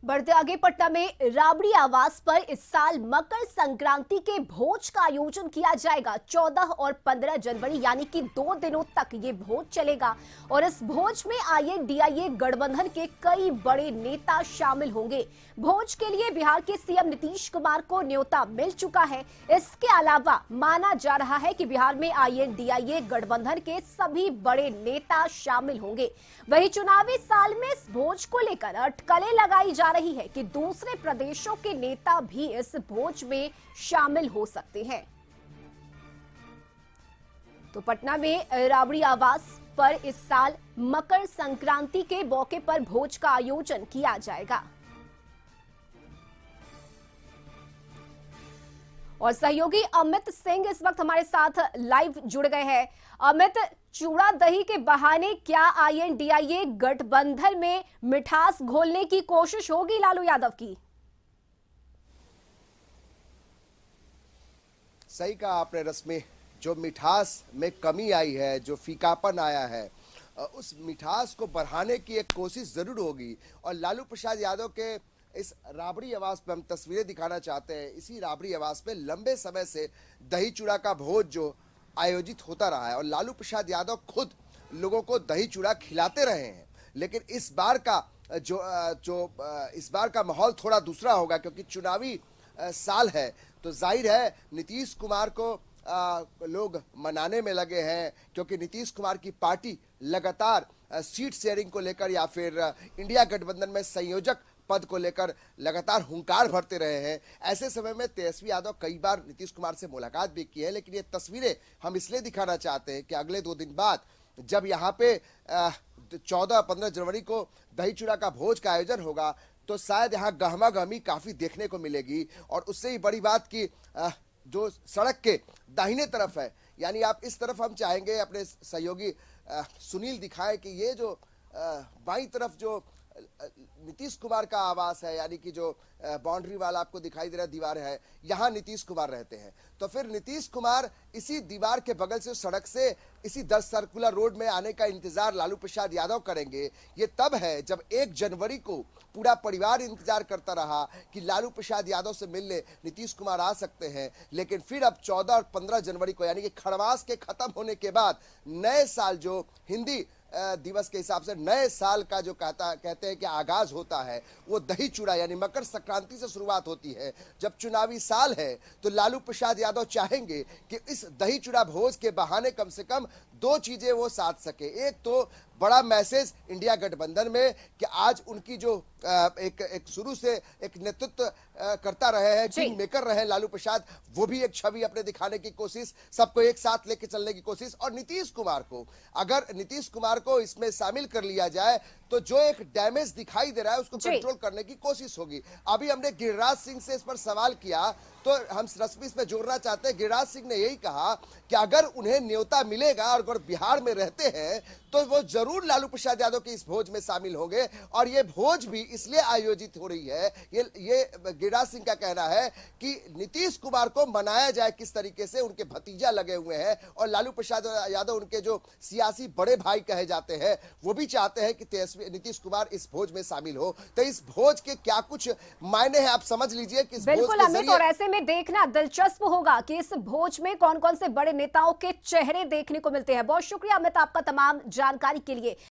बढ़ते आगे, पटना में राबड़ी आवास पर इस साल मकर संक्रांति के भोज का आयोजन किया जाएगा। 14 और 15 जनवरी यानी कि 2 दिनों तक ये भोज चलेगा और इस भोज में आईएनडीआईए गठबंधन के कई बड़े नेता शामिल होंगे। भोज के लिए बिहार के सीएम नीतीश कुमार को न्योता मिल चुका है। इसके अलावा माना जा रहा है कि बिहार में आईएनडीआईए गठबंधन के सभी बड़े नेता शामिल होंगे। वहीं चुनावी साल में इस भोज को लेकर अटकलें लगाई जा रही है कि दूसरे प्रदेशों के नेता भी इस भोज में शामिल हो सकते हैं। तो पटना में राबड़ी आवास पर इस साल मकर संक्रांति के मौके पर भोज का आयोजन किया जाएगा और सहयोगी अमित सिंह इस वक्त हमारे साथ लाइव जुड़ गए हैं। अमित, चूड़ा दही के बहाने क्या आईएनडीआईए गठबंधन में मिठास घोलने की कोशिश होगी लालू यादव की? सही कहा आपने रश्मि, जो मिठास में कमी आई है, जो फीकापन आया है, उस मिठास को बढ़ाने की एक कोशिश जरूर होगी। और लालू प्रसाद यादव के इस राबड़ी आवास पे हम तस्वीरें दिखाना चाहते हैं। इसी राबड़ी आवास पे लंबे समय से दही चूड़ा का भोज जो आयोजित होता रहा है और लालू प्रसाद यादव खुद लोगों को दही चूड़ा खिलाते रहे हैं। लेकिन इस बार का माहौल थोड़ा दूसरा होगा, क्योंकि चुनावी साल है। तो जाहिर है नीतीश कुमार को लोग मनाने में लगे हैं, क्योंकि नीतीश कुमार की पार्टी लगातार सीट शेयरिंग को लेकर या फिर इंडिया गठबंधन में संयोजक पद को लेकर लगातार हुंकार भरते रहे हैं। ऐसे समय में तेजस्वी यादव कई बार नीतीश कुमार से मुलाकात भी की है। लेकिन ये तस्वीरें हम इसलिए दिखाना चाहते हैं कि अगले 2 दिन बाद जब यहाँ पे 14-15 जनवरी को दही चूड़ा का भोज का आयोजन होगा, तो शायद यहाँ गहमा गहमी काफी देखने को मिलेगी। और उससे ही बड़ी बात की जो सड़क के दाहिने तरफ है, यानी आप इस तरफ, हम चाहेंगे अपने सहयोगी सुनील दिखाएं कि ये जो बाईं तरफ जो नीतीश कुमार का आवास है, यानी कि जो बाउंड्री वाला आपको दिखाई दे रहा दीवार है, यहाँ नीतीश कुमार रहते हैं। तो फिर नीतीश कुमार इसी दीवार के बगल से, सड़क से, इसी 10 सर्कुलर रोड में आने का इंतजार लालू प्रसाद यादव करेंगे। ये तब है जब 1 जनवरी को पूरा परिवार इंतजार करता रहा कि लालू प्रसाद यादव से मिलने नीतीश कुमार आ सकते हैं। लेकिन फिर अब 14 और 15 जनवरी को, यानी कि खरवास के खत्म होने के बाद नए साल, जो हिंदी दिवस के हिसाब से नए साल का जो कहते हैं कि आगाज होता है, वो दही चूड़ा यानी मकर संक्रांति से शुरुआत होती है। जब चुनावी साल है तो लालू प्रसाद यादव चाहेंगे कि इस दही चूड़ा भोज के बहाने कम से कम 2 चीजें वो साध सके। एक तो बड़ा मैसेज इंडिया गठबंधन में कि आज उनकी जो एक शुरू से एक नेतृत्व करता रहे हैं, किंग मेकर रहे लालू प्रसाद, वो भी एक छवि अपने दिखाने की कोशिश, सबको एक साथ लेके चलने की कोशिश। और नीतीश कुमार को, अगर नीतीश कुमार को इसमें शामिल कर लिया जाए तो जो एक डैमेज दिखाई दे रहा है उसको कंट्रोल करने की कोशिश होगी। अभी हमने गिरिराज सिंह से इस पर सवाल किया, तो हम रश्मि इसमें जोड़ना चाहते हैं। गिरिराज सिंह ने यही कहा कि अगर उन्हें न्योता मिलेगा और अगर बिहार में रहते हैं तो वो जरूर लालू प्रसाद यादव के इस भोज में शामिल होंगे। और ये भोज भी इसलिए आयोजित हो रही है, ये गिरिराज सिंह का कहना है कि नीतीश कुमार को मनाया जाए किस तरीके से। उनके भतीजा लगे हुए हैं और लालू प्रसाद यादव उनके जो सियासी बड़े भाई कहे जाते हैं, वो भी चाहते हैं कि नीतीश कुमार इस भोज में शामिल हो। तो इस भोज के क्या कुछ मायने हैं, आप समझ लीजिए कि इस बिल्कुल अमित, और ऐसे में देखना दिलचस्प होगा कि इस भोज में कौन कौन से बड़े नेताओं के चेहरे देखने को मिलते हैं। बहुत शुक्रिया अमित आपका तमाम जानकारी के लिए।